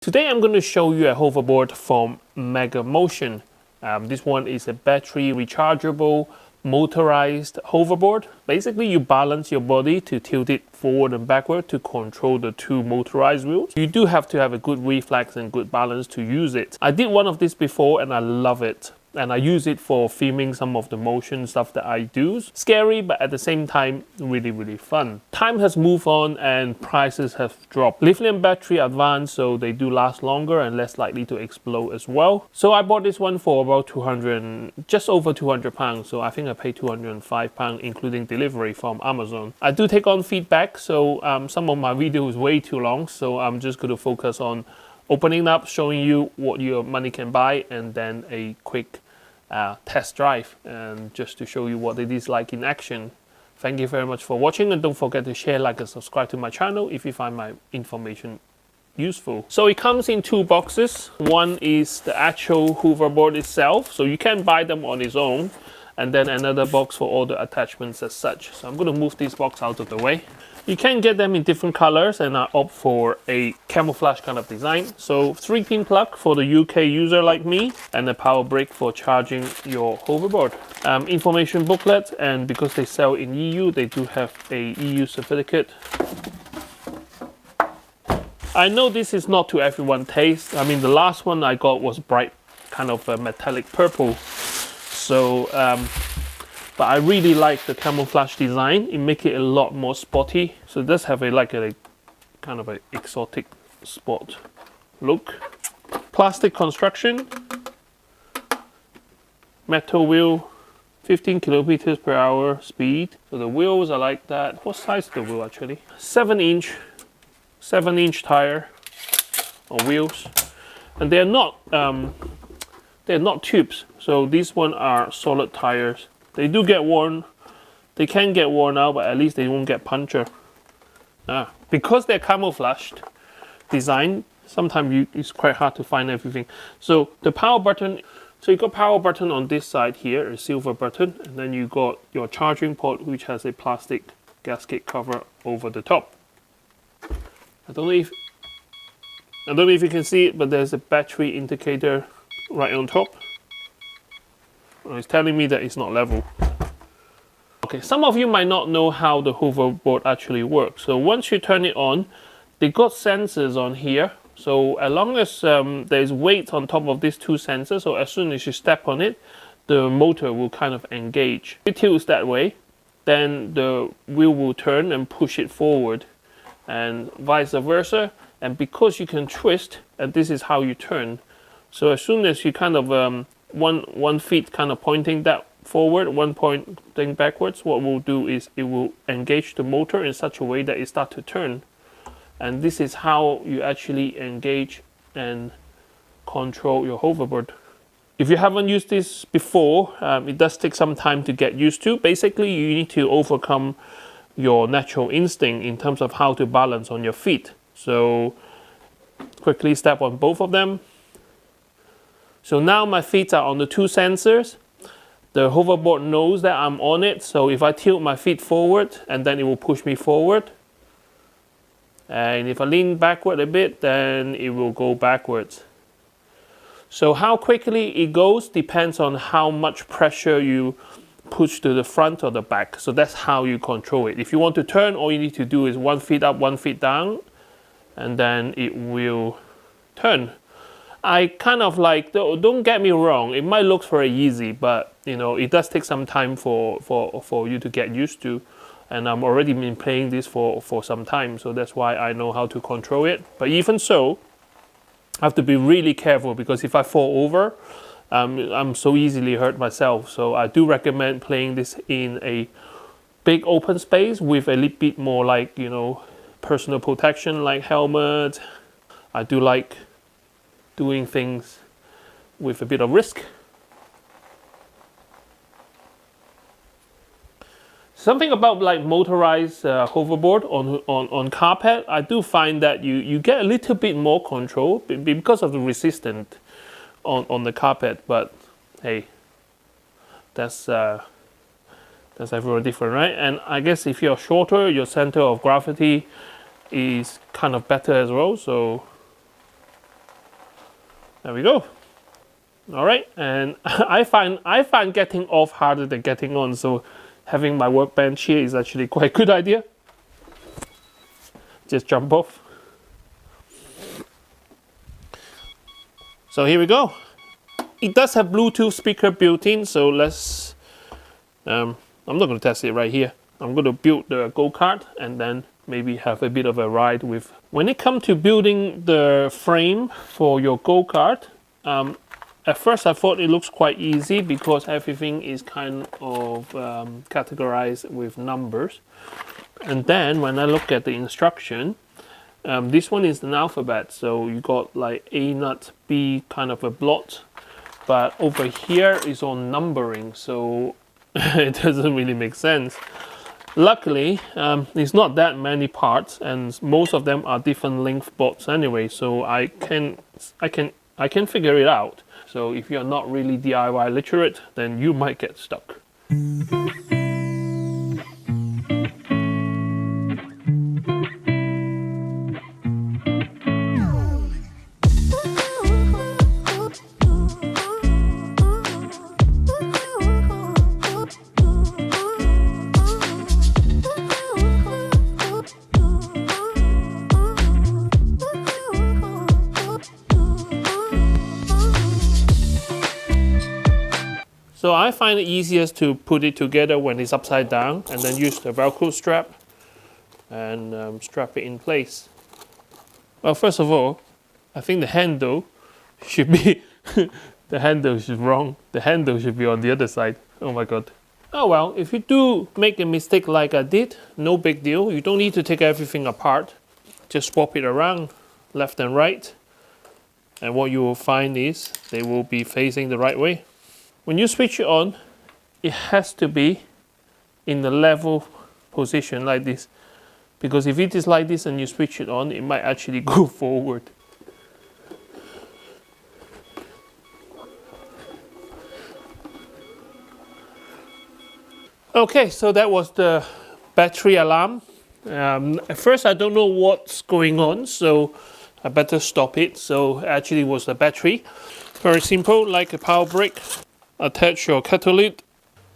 Today I'm going to show you a hoverboard from Mega Motion. This one is a battery rechargeable motorized hoverboard. Basically you balance your body to tilt it forward and backward to control the two motorized wheels. You do have to have a good reflex and good balance to use it. I did one of these before and I love it. And I use it for filming some of the motion stuff that I do. Scary, but at the same time, really fun. Time has moved on and prices have dropped. Lithium battery advanced, so they do last longer and less likely to explode as well. So I bought this one for about just over £200. So I think I paid £205, including delivery from Amazon. I do take on feedback, so some of my video is way too long. So I'm just going to focus on opening up, showing you what your money can buy, and then a quick test drive, and just to show you what it is like in action. Thank you very much for watching, and don't forget to share, like, and subscribe to my channel if you find my information useful. So it comes in two boxes. One is the actual hoverboard itself, so you can buy them on its own, and then another box for all the attachments as such. So I'm going to move this box out of the way. You can get them in different colors, and I opt for a camouflage kind of design. So 3-pin plug for the UK user like me, and a power brick for charging your hoverboard. Information booklet, and because they sell in EU, they do have a EU certificate. I know this is not to everyone's taste. I mean, the last one I got was bright, kind of a metallic purple. So, but I really like the camouflage design. It makes it a lot more sporty. So it does have a kind of an exotic sport look. Plastic construction. Metal wheel. 15 kilometers per hour speed. So the wheels are like that. What size is the wheel actually? 7-inch tire on wheels. And they're not tubes. So these one are solid tires. They do get worn, they can get worn out, but at least they won't get punctured. Because they're camouflaged design, sometimes it's quite hard to find everything. So the power button, so you got power button on this side here, a silver button, and then you got your charging port, which has a plastic gasket cover over the top. I don't know if you can see it, but there's a battery indicator right on top. It's telling me that it's not level. Okay, some of you might not know how the hoverboard actually works. So once you turn it on, they got sensors on here. So as long as there's weight on top of these two sensors, so as soon as you step on it, the motor will kind of engage. If it tilts that way, then the wheel will turn and push it forward, and vice versa. And because you can twist, and this is how you turn. So as soon as you kind of one feet kind of pointing that forward, one pointing backwards, what we'll do is it will engage the motor in such a way that it starts to turn. And this is how you actually engage and control your hoverboard. If you haven't used this before, it does take some time to get used to. Basically, you need to overcome your natural instinct in terms of how to balance on your feet. So quickly step on both of them. So now my feet are on the two sensors. The hoverboard knows that I'm on it, so if I tilt my feet forward, and then it will push me forward. And if I lean backward a bit, then it will go backwards. So how quickly it goes depends on how much pressure you push to the front or the back. So that's how you control it. If you want to turn, all you need to do is 1 foot up, 1 foot down, and then it will turn. I kind of like, don't get me wrong, it might look very easy, but you know, it does take some time for you to get used to. And I've already been playing this for some time, so that's why I know how to control it. But even so, I have to be really careful, because if I fall over, I'm so easily hurt myself. So I do recommend playing this in a big open space with a little bit more, like, you know, personal protection, like helmet. I do like doing things with a bit of risk. Something about like motorized hoverboard on carpet, I do find that you get a little bit more control because of the resistance on the carpet. But hey, that's everyone different, right? And I guess if you're shorter, your center of gravity is kind of better as well. So There we go. All right, and I find getting off harder than getting on, so having my workbench here is actually quite a good idea. Just jump off. So here we go. It does have Bluetooth speaker built in, so let's I'm not going to test it right here. I'm going to build the go-kart and then maybe have a bit of a ride with. When it comes to building the frame for your go-kart, at first I thought it looks quite easy because everything is kind of categorized with numbers. And then when I look at the instruction, this one is an alphabet, so you got like A nut, B kind of a blot. But over here is on numbering, so it doesn't really make sense. Luckily, it's not that many parts, and most of them are different length blocks anyway, so I can figure it out. So if you're not really DIY literate, then you might get stuck. So I find it easiest to put it together when it's upside down and then use the Velcro strap and strap it in place. Well, first of all, I think the handle should be, the handle is wrong. The handle should be on the other side. Oh my God. Oh well, if you do make a mistake like I did, no big deal. You don't need to take everything apart. Just swap it around left and right. And what you will find is they will be facing the right way. When you switch it on, it has to be in the level position like this. Because if it is like this and you switch it on, it might actually go forward. Okay, so that was the battery alarm. At first I don't know what's going on, so I better stop it. So actually it was the battery. Very simple, like a power brick. Attach your catalyst.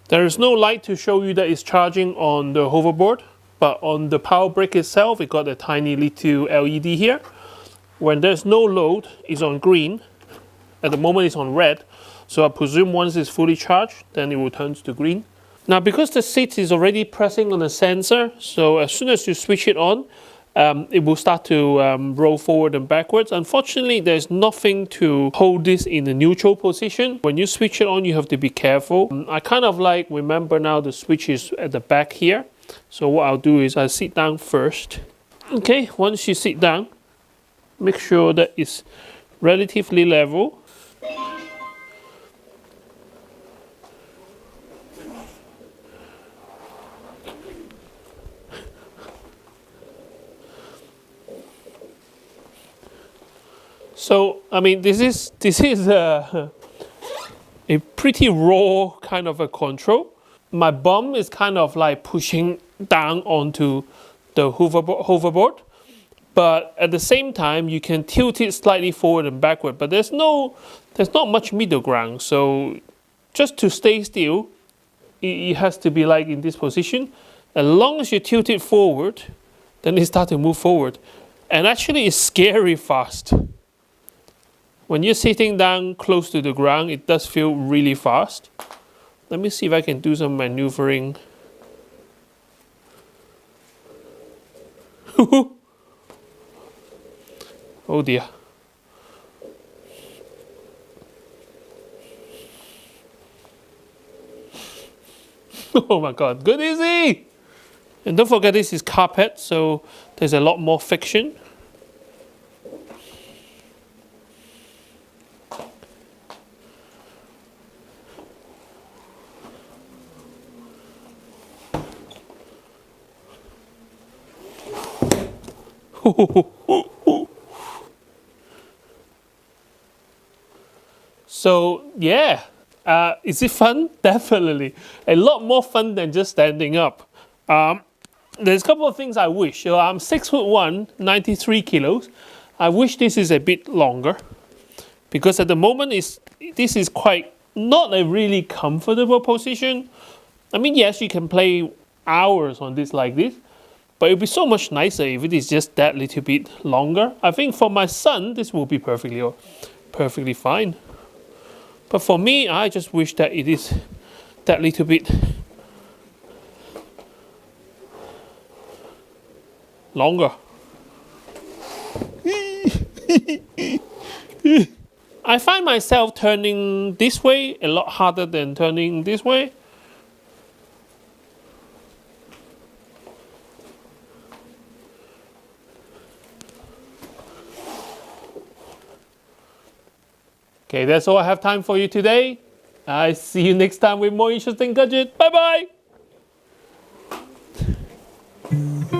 There is no light to show you that it's charging on the hoverboard, but on the power brick itself, it got a tiny little LED here. When there's no load, it's on green. At the moment, it's on red. So I presume once it's fully charged, then it will turn to green. Now, because the seat is already pressing on the sensor, so as soon as you switch it on, it will start to roll forward and backwards. Unfortunately, there's nothing to hold this in the neutral position. When you switch it on, you have to be careful. I kind of like, remember now the switch is at the back here. So what I'll do is I'll sit down first. Okay, once you sit down, make sure that it's relatively level. So, I mean, this is a pretty raw kind of a control. My bum is kind of like pushing down onto the hoverboard, but at the same time, you can tilt it slightly forward and backward, but there's not much middle ground. So just to stay still, it has to be like in this position. As long as you tilt it forward, then it starts to move forward. And actually, it's scary fast. When you're sitting down close to the ground, it does feel really fast. Let me see if I can do some maneuvering. Oh dear. Oh my God, good easy! And don't forget this is carpet, so there's a lot more friction. So yeah, is it fun? Definitely. A lot more fun than just standing up. There's a couple of things I wish. So I'm 6'1", 93 kilos. I wish this is a bit longer. because at the moment this is quite not a really comfortable position. I mean, yes, you can play hours on this like this, but it would be so much nicer if it is just that little bit longer. I think for my son, this will be perfectly fine. But for me, I just wish that it is that little bit longer. I find myself turning this way a lot harder than turning this way. Okay, that's all I have time for you today. I see you next time with more interesting gadgets. Bye bye!